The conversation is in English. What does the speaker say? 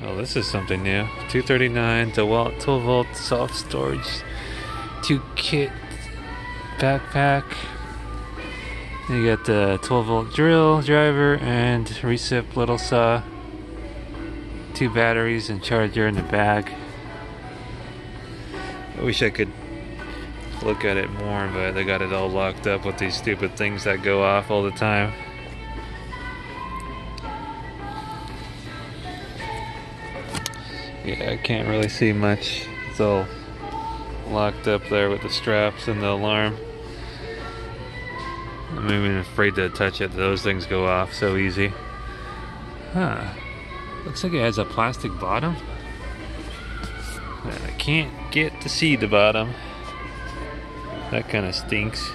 Oh, this is something new. 239 Dewalt 12-volt soft storage 2 kit backpack. You got the 12-volt drill driver and recip little saw. 2 batteries and charger in the bag. I wish I could look at it more, but they got it all locked up with these stupid things that go off all the time. Yeah, I can't really see much. It's all locked up there with the straps and the alarm. I'm even afraid to touch it. Those things go off so easy. Huh. Looks like it has a plastic bottom. I can't get to see the bottom. That kind of stinks.